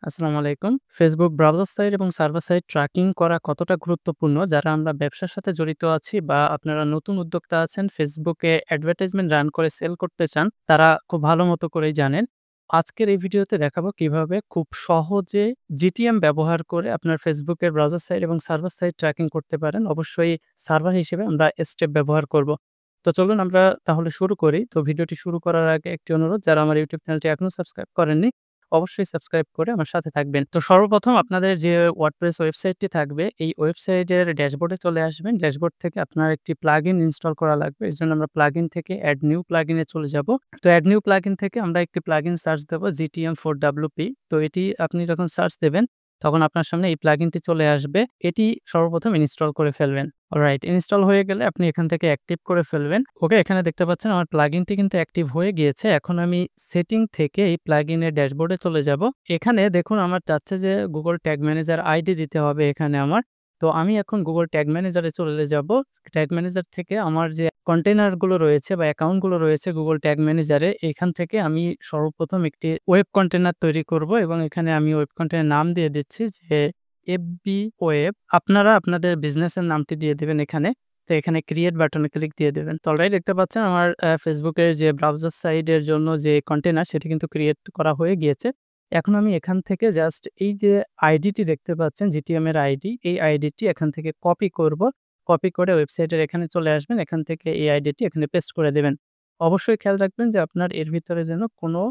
আসসালামু আলাইকুম। Facebook browser site এবং সার্ভার সাইট ট্র্যাকিং করা কতটা গুরুত্বপূর্ণ যারা আমরা ব্যবসার সাথে জড়িত আছি বা আপনারা নতুন উদ্যোক্তা আছেন ফেসবুকে অ্যাডভার্টাইজমেন্ট রান করে সেল করতে চান, তারা খুব ভালো মতো করেই জানেন। আজকের এই ভিডিওতে দেখাবো কিভাবে খুব সহজে জিটিএম ব্যবহার করে আপনার ফেসবুকের ব্রাউজার সাইট এবং সার্ভার সাইট ট্র্যাকিং করতে পারেন। অবশ্যই সার্ভার হিসেবে আমরা স্টেপ ব্যবহার করব। তো চলুন আমরা তাহলে শুরু করি। তো ভিডিওটি শুরু করার আগে একটি অনুরোধ, যারা আমার ইউটিউব চ্যানেলটি এখনো সাবস্ক্রাইব করেননি অবশ্যই সাবস্ক্রাইব করে আমার সাথে থাকবেন। তো সর্বপ্রথম আপনাদের যে ওয়ার্ডপ্রেস ওয়েবসাইটটি থাকবে, এই ওয়েবসাইটের ড্যাশবোর্ডে চলে আসবেন। ড্যাশবোর্ড থেকে আপনার একটি প্লাগইন ইনস্টল করা লাগবে। এজন্য আমরা প্লাগইন থেকে এড নিউ প্লাগইন এ চলে যাব। তো এড নিউ প্লাগইন থেকে আমরা একটি প্লাগইন সার্চ দেব GTM4WP। তো এটি আপনি যখন সার্চ দেবেন, তখন আপনার সামনে এই প্লাগইনটি চলে আসবে। এটি সর্বপ্রথম ইনস্টল করে ফেলবেন। অলরাইট, ইনস্টল হয়ে গেলে আপনি এখান থেকে অ্যাক্টিভ করে ফেলবেন। ওকে, এখানে দেখতে পাচ্ছেন আমার প্লাগইনটি কিন্তু অ্যাক্টিভ হয়ে গিয়েছে। এখন আমি সেটিং থেকে এই প্লাগইনের ড্যাশবোর্ডে চলে যাব। এখানে দেখুন আমার চাচ্ছে যে Google ট্যাগ ম্যানেজার আইডি দিতে হবে এখানে আমার। তো আমি এখন Google ট্যাগ ম্যানেজারে চলে যাব। ট্যাগ ম্যানেজার থেকে আমার যে কন্টেইনার গুলো রয়েছে বা অ্যাকাউন্ট গুলো রয়েছে Google ট্যাগ ম্যানেজারে, এখান থেকে আমি সর্বপ্রথম একটি ওয়েব কন্টেইনার তৈরি করব এবং এখানে আমি ওয়েব কন্টেইনার নাম দিয়ে দিচ্ছি যে এফবি ওয়েব। আপনারা আপনাদের বিজনেসের নামটি দিয়ে দিবেন এখানে। তো এখানে ক্রিয়েট বাটনে ক্লিক দিয়ে দেবেন। তো অলরেডি দেখতে পাচ্ছেন আমার ফেসবুকের যে ব্রাউজার সাইটের জন্য যে কন্টেইনার, সেটি কিন্তু ক্রিয়েট করা হয়ে গিয়েছে। এখন আমি এখান থেকে জাস্ট এই যে আইডিটি দেখতে পাচ্ছেন জিটিএম এর আইডি, এই আইডিটি এখান থেকে কপি করব। কপি করে ওয়েবসাইটের এখানে চলে আসবেন। এখান থেকে এই আইডিটি এখানে পেস্ট করে দেবেন। অবশ্যই খেয়াল রাখবেন যে আপনার এর ভিতরে যেন কোনো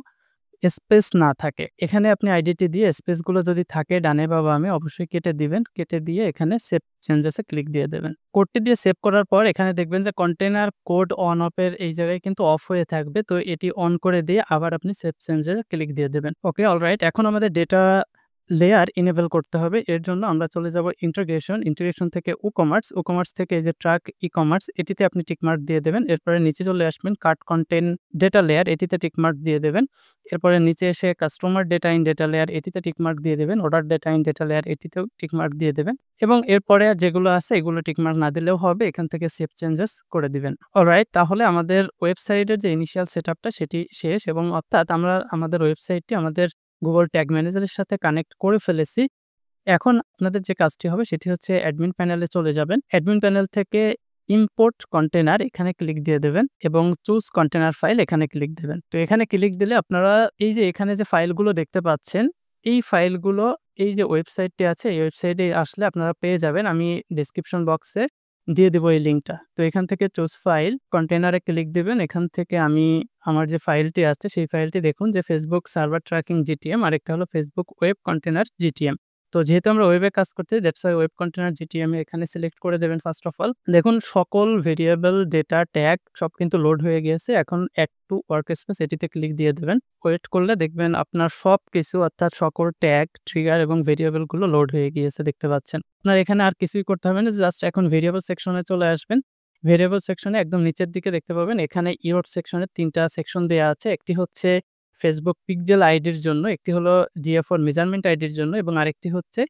স্পেস না থাকে। এখানে আপনি আইডিটি দিয়ে স্পেসগুলো যদি থাকে ডানে বা বামে অবশ্যই কেটে দিবেন। কেটে দিয়ে এখানে সেভ চেঞ্জেস এ ক্লিক দিয়ে দেবেন। কোডটি দিয়ে সেভ করার পর এখানে দেখবেন যে কন্টেইনার কোড অন অফ এর এই জায়গায় কিন্তু অফ হয়ে থাকবে। তো এটি অন করে দিয়ে আবার আপনি সেভ চেঞ্জ এ ক্লিক দিয়ে দেবেন। ওকে, অলরাইট। এখন আমাদের ডেটা লেয়ার ইনেবল করতে হবে। এর জন্য আমরা চলে যাব ইন্টিগ্রেশন। ইন্টিগ্রেশন থেকে ই-কমার্স থেকে এই যে ট্রাক ই-কমার্স, এটিতে আপনি টিকমার্ক দিয়ে দেবেন। এরপরে নিচে চলে আসবেন কার্ট কনটেন্ট ডেটা লেয়ার, এটিতে টিকমার্ক দিয়ে দেবেন। এরপরে নিচে এসে customer data in data layer, এটিতে টিকমার্ক দিয়ে দেবেন। Order data in data layer, এটিতেও টিকমার্ক দিয়ে দেবেন এবং এরপরে যেগুলো আছে এগুলো টিকমার্ক না দিলেও হবে। এখান থেকে সেভ চেঞ্জেস করে দিবেন। অলরাইট, তাহলে আমাদের ওয়েবসাইটের যে ইনিশিয়াল সেটআপটা সেটি শেষ এবং অর্থাৎ আমরা আমাদের ওয়েবসাইটটি আমাদের Google ট্যাগ ম্যানেজারের সাথে কানেক্ট করে ফেলেছি। এখন আপনাদের যে কাজটি হবে সেটি হচ্ছে অ্যাডমিন প্যানেলে চলে যাবেন। অ্যাডমিন প্যানেল থেকে ইম্পোর্ট কন্টেইনার এখানে ক্লিক দিয়ে দেবেন এবং চুজ কন্টেইনার ফাইল এখানে ক্লিক দিবেন। তো এখানে ক্লিক দিলে আপনারা এই যে এখানে যে ফাইলগুলো দেখতে পাচ্ছেন, এই ফাইলগুলো এই যে ওয়েবসাইটটি আছে এই ওয়েবসাইটে আসলে আপনারা পেয়ে যাবেন। আমি ডেসক্রিপশন বক্সে দিয়ে দেব এই লিঙ্কটা। তো এখান থেকে চুজ ফাইল কন্টেইনারে ক্লিক দিবেন। এখান থেকে আমি আমার যে ফাইলটি আছে সেই ফাইলটি দেখুন যে ফেসবুক সার্ভার ট্র্যাকিং জিটিএম, আরেকটা হলো ফেসবুক ওয়েব কন্টেইনার জিটিএম। তো যেহেতু আমরা ওয়েবে কাজ করছি that's why web container GTM এখানে সিলেক্ট করে দেবেন ফার্স্ট অফ অল। দেখুন সকল ভেরিয়েবল, ডেটা, ট্যাগ সব কিন্তু লোড হয়ে গিয়েছে। এখন অ্যাড টু ওয়ার্কস্পেস এটিতে ক্লিক দিয়ে দেবেন। ওয়েট করলে দেখবেন আপনার সবকিছু অর্থাৎ সকল ট্যাগ, ট্রিগার এবং ভেরিয়েবল গুলো লোড হয়ে গিয়েছে দেখতে পাচ্ছেন। আপনার এখানে আর কিছুই করতে হবে না, জাস্ট এখন ভেরিয়েবল সেকশনে চলে আসবেন। ভেরিয়েবল সেকশনে একদম নিচের দিকে দেখতে পাবেন এখানে ইরোড সেকশনে ৩ টা সেকশন দেয়া আছে। একটি হচ্ছে ফেসবুক পিক্সেল আইডির জন্য, একটি হলো GA4 মেজারমেন্ট আইডির জন্য এবং আরেকটি হচ্ছে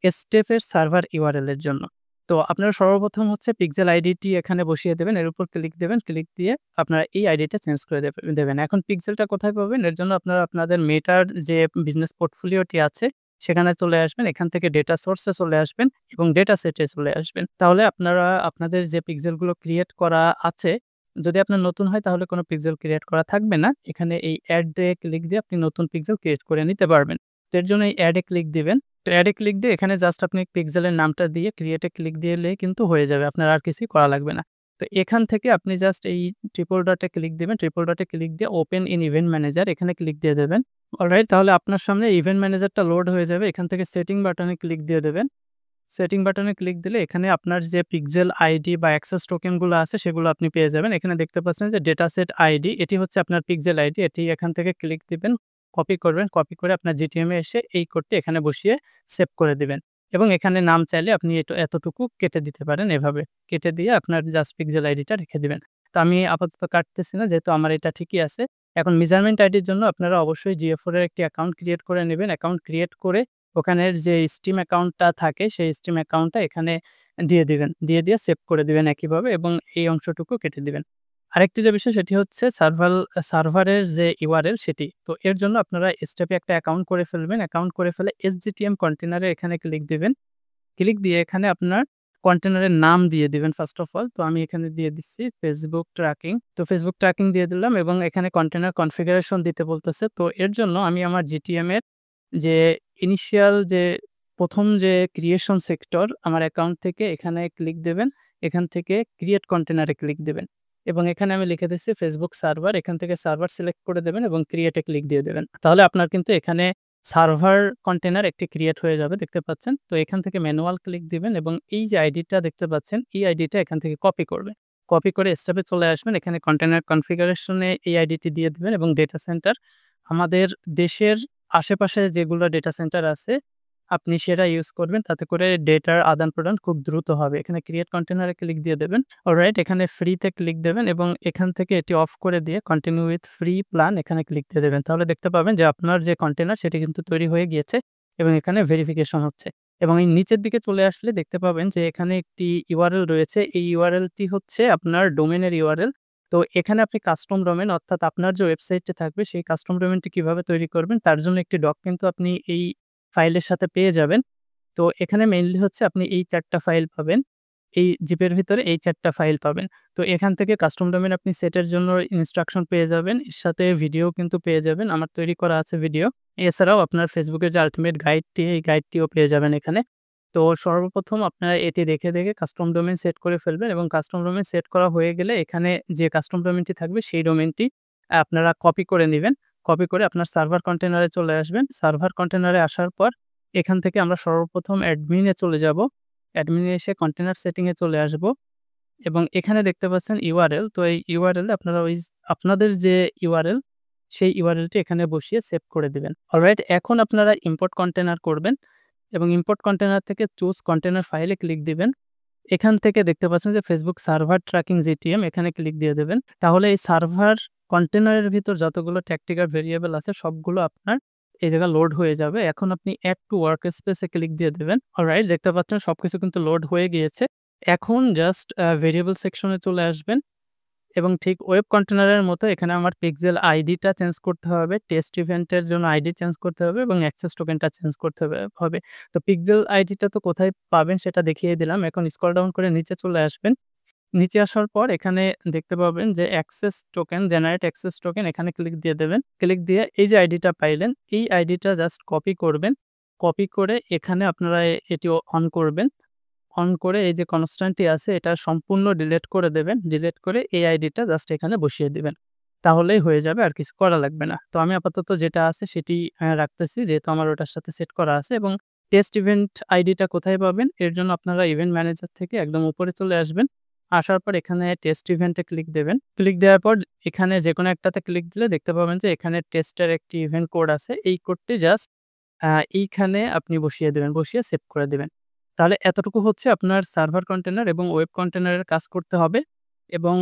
স্টেপের সার্ভার ইউআরএল এর জন্য। তো আপনারা সর্বপ্রথম হচ্ছে পিক্সেল আইডিটি এখানে বসিয়ে দেবেন। এর উপর ক্লিক দেবেন। ক্লিক দিয়ে আপনারা এই আইডিটা চেঞ্জ করে দেবেন। এখন পিক্সেলটা কোথায় পাবেন? এর জন্য আপনারা আপনাদের মেটার যে বিজনেস পোর্টফোলিওটি আছে সেখানে চলে আসবেন। এখান থেকে ডেটা সোর্সে চলে আসবেন এবং ডেটা সেটে চলে আসবেন। তাহলে আপনারা আপনাদের যে পিক্সেলগুলো ক্রিয়েট করা আছে, যদি আপনার নতুন হয় তাহলে কোনো পিক্সেল ক্রিয়েট করা থাকবে না। এখানে এই এড এ ক্লিক দিয়ে আপনি নতুন পিক্সেল ক্রিয়েট করে নিতে পারবেন। তো এর জন্য এই এড এ ক্লিক দিবেন। তো এড এ ক্লিক দিয়ে এখানে জাস্ট আপনি পিক্সেলের নামটা দিয়ে ক্রিয়েট এ ক্লিক দিলেই কিন্তু হয়ে যাবে। আপনার আর কিছুই করা লাগবে না। তো এখান থেকে আপনি জাস্ট এই ট্রিপল ডট এ ক্লিক দিবেন। ট্রিপল ডট এ ক্লিক দিয়ে ওপেন ইন ইভেন্ট ম্যানেজার এখানে ক্লিক দিয়ে দেবেন। অলরাইট, তাহলে আপনার সামনে ইভেন্ট ম্যানেজারটা লোড হয়ে যাবে। এখান থেকে সেটিং বাটনে ক্লিক দিয়ে দেবেন। সেটিং বাটনে ক্লিক দিলে এখানে আপনার যে পিক্সেল আইডি বা অ্যাক্সেস টোকেন গুলো আছে সেগুলো আপনি পেয়ে যাবেন। এখানে দেখতে পাচ্ছেন যে ডেটা সেট আইডি, এটি হচ্ছে আপনার পিক্সেল আইডি। এটি এখান থেকে ক্লিক দিবেন, কপি করবেন। কপি করে আপনার জিটিএম এ এসে এই কোডটি এখানে বসিয়ে সেভ করে দিবেন এবং এখানে নাম চাইলে আপনি এতটুকু কেটে দিতে পারেন এভাবে। কেটে দিয়ে আপনার জাস্ট পিক্সেল আইডিটা রেখে দিবেন। তো আমি আপাতত কাটতেছি না যেহেতু আমার এটা ঠিকই আছে। এখন মেজারমেন্ট আইডির জন্য আপনারা অবশ্যই GA4 এর একটি অ্যাকাউন্ট ক্রিয়েট করে নেবেন। অ্যাকাউন্ট ক্রিয়েট করে ওখানের যে স্টিম অ্যাকাউন্টটা থাকে সেই স্টিম অ্যাকাউন্টটা এখানে দিয়ে দিবেন। দিয়ে সেভ করে দিবেন একইভাবে এবং এই অংশটুকু কেটে দিবেন। আরেকটি যে বিষয় সেটি হচ্ছে সার্ভারের যে ইউআরএল সেটি। তো এর জন্য আপনারা স্টেপে একটা অ্যাকাউন্ট করে ফেলবেন। অ্যাকাউন্ট করে ফেলে এসজিটিএম কন্টেইনারে এখানে ক্লিক দিবেন। ক্লিক দিয়ে এখানে আপনার কন্টেইনারের নাম দিয়ে দিবেন ফার্স্ট অফ অল। তো আমি এখানে দিয়ে দিচ্ছি Facebook ট্র্যাকিং। তো Facebook ট্র্যাকিং দিয়ে দিলাম এবং এখানে কন্টেইনার কনফিগারেশন দিতে বলতেছে। তো এর জন্য আমি আমার জিটিএম এর যে ইনিশিয়াল যে ১ম যে ক্রিয়েশন সেক্টর আমার অ্যাকাউন্ট থেকে এখানে ক্লিক দেবেন। এখান থেকে ক্রিয়েট কন্টেইনারে ক্লিক দিবেন এবং এখানে আমি লিখে দিচ্ছি Facebook সার্ভার। এখান থেকে সার্ভার সিলেক্ট করে দেবেন এবং ক্রিয়েট এ ক্লিক দিয়ে দেবেন। তাহলে আপনার কিন্তু এখানে সার্ভার কন্টেইনার একটি ক্রিয়েট হয়ে যাবে, দেখতে পাচ্ছেন। তো এখান থেকে ম্যানুয়াল ক্লিক দিবেন এবং এই যে আইডিটা দেখতে পাচ্ছেন, এই আইডিটা এখান থেকে কপি করবেন। কপি করে স্টেপে চলে আসবেন। এখানে কন্টেইনার কনফিগারেশন এ এই আইডিটি দিয়ে দিবেন এবং ডেটা সেন্টার আমাদের দেশের আশেপাশে যেগুলো ডেটা সেন্টার আছে, আপনি সেটা ইউজ করবেন। তাতে করে ডেটার আদান-প্রদান খুব দ্রুত হবে। এখানে ক্রিয়েট কন্টেইনারে ক্লিক দিয়ে দেবেন। অলরাইট, এখানে ফ্রিতে ক্লিক দেবেন এবং এখান থেকে এটি অফ করে দিয়ে কন্টিনিউ উইথ ফ্রি প্ল্যান এখানে ক্লিক দিয়ে দেবেন। তাহলে দেখতে পাবেন যে আপনার যে কন্টেইনার সেটি কিন্তু তৈরি হয়ে গিয়েছে এবং এখানে ভেরিফিকেশন হচ্ছে। এবং এই নিচের দিকে চলে আসলে দেখতে পাবেন যে এখানে একটি ইউআরএল রয়েছে। এই ইউআরএলটি হচ্ছে আপনার ডোমেইনের ইউআরএল। তো এখানে আপনি কাস্টম ডোমেইন অর্থাৎ আপনার যে ওয়েবসাইটটি থাকবে সেই কাস্টম ডোমেইনটি কিভাবে তৈরি করবেন তার জন্য একটি ডক কিন্তু আপনি এই ফাইলের সাথে পেয়ে যাবেন। তো এখানে মেইনলি হচ্ছে আপনি এই ৪ টা ফাইল পাবেন। এই জিপের ভিতরে এই ৪ টা ফাইল পাবেন। তো এখান থেকে কাস্টম ডোমেইন আপনি সেটের জন্য ইনস্ট্রাকশন পেয়ে যাবেন। এর সাথে ভিডিও কিন্তু পেয়ে যাবেন। আমার তৈরি করা আছে ভিডিও। এছাড়াও আপনার Facebook এর যে আল্টিমেট গাইডটি, এই গাইডটিও পেয়ে যাবেন এখানে। তো সর্বপ্রথম আপনারা এটি দেখে কাস্টম ডোমেইন সেট করে ফেলবেন এবং কাস্টম ডোমেইন সেট করা হয়ে গেলে এখানে যে কাস্টম ডোমেইনটি থাকবে সেই ডোমেইনটি আপনারা কপি করে নিবেন। কপি করে আপনার সার্ভার কন্টেইনারে চলে আসবেন। সার্ভার কন্টেইনারে আসার পর এখান থেকে আমরা সর্বপ্রথম অ্যাডমিনে চলে যাব। অ্যাডমিনে এসে কন্টেইনার সেটিং এ চলে আসব এবং এখানে দেখতে পাচ্ছেন ইউআরএল। তো এই ইউআরএল এ আপনারা আপনাদের যে ইউআরএল সেই ইউআরএলটি এখানে বসিয়ে সেভ করে দিবেন। অলরাইট, এখন আপনারা ইম্পোর্ট কন্টেইনার করবেন এবং ইম্পোর্ট কন্টেইনার থেকে চুজ কন্টেইনার ফাইলে ক্লিক দিবেন। এখান থেকে দেখতে পাচ্ছেন যে Facebook সার্ভার ট্র্যাকিং জিটিএম এখানে ক্লিক দিয়ে দেবেন। তাহলে এই সার্ভার কন্টেইনারের ভিতর যতগুলো ট্যাকটিক্যাল ভেরিয়েবল আছে সবগুলো আপনার এই জায়গায় লোড হয়ে যাবে। এখন আপনি এড টু ওয়ার্ক স্পেস এ ক্লিক দিয়ে দেবেন। অলরাইট, দেখতে পাচ্ছেন সবকিছু কিন্তু লোড হয়ে গিয়েছে। এখন জাস্ট ভেরিয়েবল সেকশনে চলে আসবেন এবং ঠিক ওয়েব কন্টেইনারের মতো এখানে আমার পিক্সেল আইডিটা চেঞ্জ করতে হবে। টেস্ট ইভেন্টের জন্য আইডি চেঞ্জ করতে হবে এবং অ্যাক্সেস টোকেনটা চেঞ্জ করতে হবে। তো পিক্সেল আইডিটা তো কোথায় পাবেন সেটা দেখিয়ে দিলাম। এখন স্ক্রল ডাউন করে নিচে চলে আসবেন। নিচে আসার পর এখানে দেখতে পাবেন যে access token, generate access token এখানে ক্লিক দিয়ে দেবেন। ক্লিক দিয়ে এই যে আইডিটা পাইলেন, এই আইডিটা জাস্ট কপি করবেন। কপি করে এখানে আপনারা এটি অন করবেন। অন করে এই যে কনস্ট্যান্টটি আছে এটা সম্পূর্ণ ডিলিট করে দেবেন। ডিলিট করে এই আইডিটা জাস্ট এখানে বসিয়ে দিবেন। তাহলেই হয়ে যাবে, আর কিছু করা লাগবে না। তো আমি আপাতত যেটা আছে সেটি রাখতেছি যেহেতু আমার ওটার সাথে সেট করা আছে। এবং টেস্ট ইভেন্ট আইডিটা কোথায় পাবেন? এর জন্য আপনারা ইভেন্ট ম্যানেজার থেকে একদম উপরে চলে আসবেন। আসার পর এখানে টেস্ট ইভেন্টে ক্লিক দেবেন। ক্লিক দেওয়ার পর এখানে যেকোনো একটাতে ক্লিক দিলে দেখতে পাবেন যে এখানে টেস্টের একটি ইভেন্ট কোড আছে। এই কোডটি জাস্ট এইখানে আপনি বসিয়ে দেবেন। বসিয়ে সেভ করে দিবেন। তাহলে এতটুকু হচ্ছে আপনার সার্ভার কন্টেইনার এবং ওয়েব কন্টেইনারের কাজ করতে হবে। এবং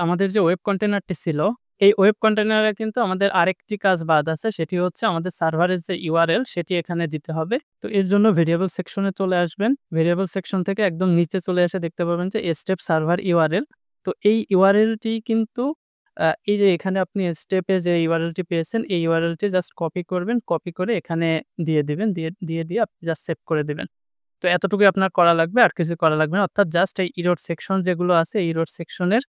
আমাদের যে ওয়েব কন্টেইনারটি ছিল, এই ওয়েব কন্টেইনারে কিন্তু আমাদের আরেকটি কাজ বাদ আছে। সেটি হচ্ছে আমাদের সার্ভারের যে ইউআরএল সেটি এখানে দিতে হবে। তো এর জন্য ভেরিয়েবল সেকশনে চলে আসবেন। ভেরিয়েবল সেকশন থেকে একদম নিচে চলে এসে দেখতে পাবেন যে স্টেপ সার্ভার ইউআরএল। তো এই ইউআরএলটি কিন্তু এই যে এখানে আপনি স্টেপে যে ইউআরএলটি পেয়েছেন এই ইউআরএলটি জাস্ট কপি করবেন। কপি করে এখানে দিয়ে দিবেন। দিয়ে আপনি জাস্ট সেভ করে দিবেন। তো এতটুকুই আপনার করা লাগবে, আর কিছু করা লাগবে না। অর্থাৎ জাস্ট এই ইরোড সেকশন যেগুলো আছে, এই ইরোড সেকশনের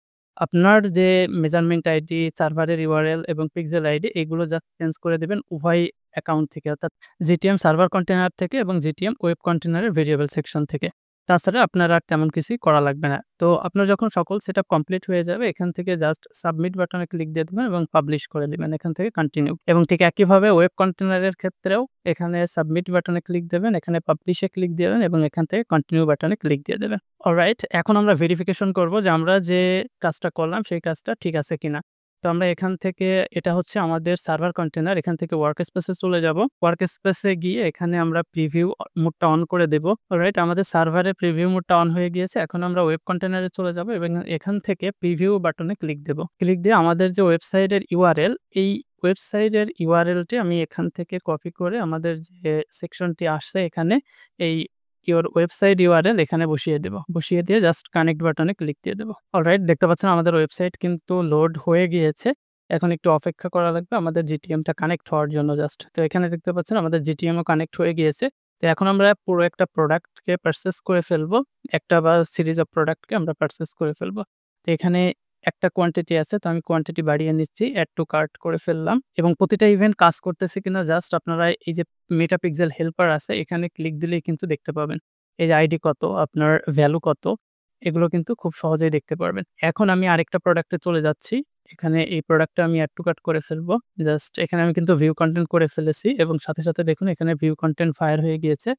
আপনার যে মেজারমেন্ট আইডি, সার্ভারের ইউআরএল এবং পিক্সেল আইডি এগুলো জাস্ট চেঞ্জ করে দিবেন উভয় অ্যাকাউন্ট থেকে। অর্থাৎ জিটিএম সার্ভার কন্টেইনার থেকে এবং জিটিএম ওয়েব কন্টেইনারের ভেরিয়েবল সেকশন থেকে। তাছাড়া আপনার আর তেমন কিছুই করা লাগবে না। তো আপনার যখন সকল সেটআপ কমপ্লিট হয়ে যাবে এখান থেকে জাস্ট সাবমিট বাটনে ক্লিক দিয়ে দিবেন এবং পাবলিশ করে দিবেন। এখান থেকে কন্টিনিউ। এবং ঠিক একইভাবে ওয়েব কন্টেইনারের ক্ষেত্রেও এখানে সাবমিট বাটনে ক্লিক দেবেন, এখানে পাবলিশে ক্লিক দিবেন এবং এখান থেকে কন্টিনিউ বাটনে ক্লিক দিয়ে দেবেন। অলরাইট, এখন আমরা ভেরিফিকেশন করব যে আমরা যে কাজটা করলাম সেই কাজটা ঠিক আছে কিনা। তো আমরা এখান থেকে এটা হচ্ছে আমাদের সার্ভার কন্টেইনার। এখান থেকে ওয়ার্ক স্পেসে চলে যাব। ওয়ার্ক স্পেসে গিয়ে এখানে আমরা প্রিভিউ মোডটা অন করে দেব। অলরাইট, আমাদের সার্ভারে প্রিভিউ মোডটা অন হয়ে গিয়েছে। এখন আমরা ওয়েব কন্টেইনারে চলে যাব এবং এখান থেকে প্রিভিউ বাটনে ক্লিক দেব। ক্লিক দিয়ে আমাদের যে ওয়েবসাইটের ইউআরএল, এই ওয়েবসাইটের ইউআরএলটি আমি এখান থেকে কপি করে আমাদের যে সেকশনটি আসছে এখানে এই ইওর ওয়েবসাইট ইউআরএল এখানে বসিয়ে দেব। বসিয়ে দিয়ে জাস্ট কানেক্ট বাটনে ক্লিক দিয়ে দেব। অলরাইট, দেখতে পাচ্ছেন আমাদের ওয়েবসাইট কিন্তু লোড হয়ে গিয়েছে। এখন একটু অপেক্ষা করা লাগবে আমাদের জিটিএমটা কানেক্ট হওয়ার জন্য জাস্ট। তো এখানে দেখতে পাচ্ছেন আমাদের জিটিএমও কানেক্ট হয়ে গিয়েছে। তো এখন আমরা পুরো একটা প্রোডাক্টকে পারচেজ করে ফেলবো। একটা বা সিরিজ অফ প্রোডাক্টকে আমরা পারচেজ করে ফেলবো। তো এখানে একটা কোয়ান্টিটি আছে, তো আমি কোয়ান্টিটি বাড়িয়ে নিচ্ছি, এড টু কার্ট করে ফেললাম এবং প্রতিটা ইভেন্ট কাজ করতেছে কিনা জাস্ট আপনারা এই যে মেটাপিক্সেল হেল্পার আছে এখানে ক্লিক দিলেই কিন্তু দেখতে পাবেন। এই যে আইডি কত, আপনার ভ্যালু কত, এগুলো কিন্তু খুব সহজেই দেখতে পারবেন। এখন আমি আরেকটা প্রোডাক্টে চলে যাচ্ছি। এখানে এই প্রোডাক্টটা আমি এড টু কার্ট করে ফেলবো। জাস্ট এখানে আমি কিন্তু ভিউ কনটেন্ট করে ফেলেছি এবং সাথে দেখুন এখানে ভিউ কনটেন্ট ফায়ার হয়ে গিয়েছে।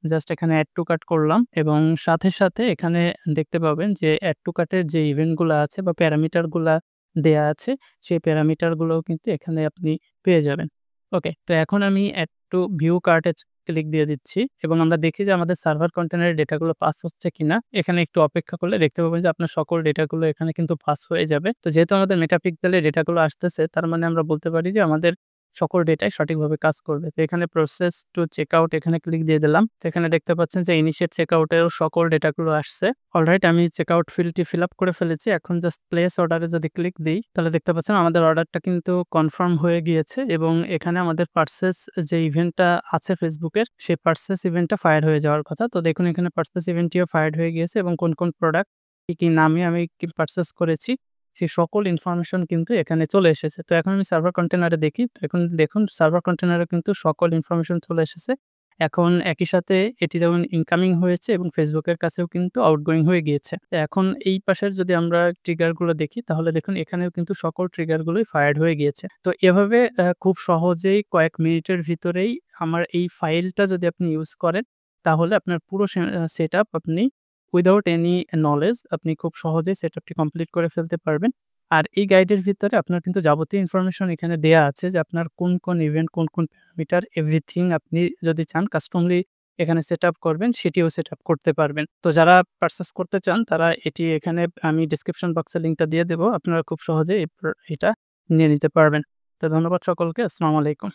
জাস্ট এখানে এড টু কার্ট করলাম এবং সাথে এখানে দেখতে পাবেন যে এড টু কার্টের যে ইভেন্ট গুলা আছে বা প্যারামিটার গুলা দেয়া আছে, সেই প্যারামিটার গুলোও কিন্তু এখানে আপনি পেয়ে যাবেন। ওকে, তো এখন আমি এড টু ভিউ কার্টে ক্লিক দিয়ে দিচ্ছি এবং আমরা দেখি যে আমাদের সার্ভার কন্টেনারের ডেটাগুলো পাস হচ্ছে কিনা। এখানে একটু অপেক্ষা করলে দেখতে পাবেন যে আপনার সকল ডেটাগুলো এখানে কিন্তু পাস হয়ে যাবে। তো যেহেতু আমাদের মেটাপিক্সেলে ডেটাগুলো আসতেছে, তার মানে আমরা বলতে পারি যে আমাদের সকল ডেটাই সঠিকভাবে কাজ করবে। তো এখানে প্রসেস টু চেকআউট এখানে ক্লিক দিয়ে দিলাম। তো এখানে দেখতে পাচ্ছেন যে ইনিশিয়েট চেকআউটেরও সকল ডেটাগুলো আসছে। অলরাইট, আমি চেকআউট ফিল্ডটি ফিল আপ করে ফেলেছি। এখন জাস্ট প্লেস অর্ডারে যদি ক্লিক দেই, তাহলে দেখতে পাচ্ছেন আমাদের অর্ডারটা কিন্তু কনফার্ম হয়ে গিয়েছে এবং এখানে আমাদের পারচেজ যে ইভেন্টটা আছে ফেসবুকের, সেই পারচেজ ইভেন্টটা ফায়ার হয়ে যাওয়ার কথা। তো দেখুন এখানে পারচেজ ইভেন্টটিও ফায়ার হয়ে গিয়েছে এবং কোন প্রোডাক্ট কি নামে আমি পারচেজ করেছি সেই সকল ইনফরমেশন কিন্তু এখানে চলে এসেছে। তো এখন আমি সার্ভার কন্টেনারে দেখি। তো এখন দেখুন সার্ভার কন্টেনারে কিন্তু সকল ইনফরমেশন চলে এসেছে। এখন একই সাথে এটি যেমন ইনকামিং হয়েছে এবং ফেসবুকের কাছেও কিন্তু আউটগোয়িং হয়ে গিয়েছে। তো এখন এই পাশের যদি আমরা ট্রিগার গুলো দেখি, তাহলে দেখুন এখানেও কিন্তু সকল ট্রিগার গুলোই ফায়ার্ড হয়ে গিয়েছে। তো এভাবে খুব সহজেই কয়েক মিনিটের ভিতরেই আমার এই ফাইলটা যদি আপনি ইউজ করেন, তাহলে আপনার পুরো সেটআপ আপনি উইথআউট এনি নলেজ আপনি খুব সহজেই সেটআপটি কমপ্লিট করে ফেলতে পারবেন। আর এই গাইডের ভিতরে আপনার কিন্তু যাবতীয় ইনফরমেশন এখানে দেয়া আছে যে আপনার কোন ইভেন্ট, কোন প্যারামিটার এভরিথিং আপনি যদি চান কাস্টমলি এখানে সেটআপ করবেন, সেটিও সেটআপ করতে পারবেন। তো যারা পারচেজ করতে চান তারা এটি এখানে আমি ডেসক্রিপশন বক্সে লিংকটা দিয়ে দেব। আপনারা খুব সহজেই এটা নিয়ে নিতে পারবেন। তো ধন্যবাদ সকলকে। আসসালামু আলাইকুম।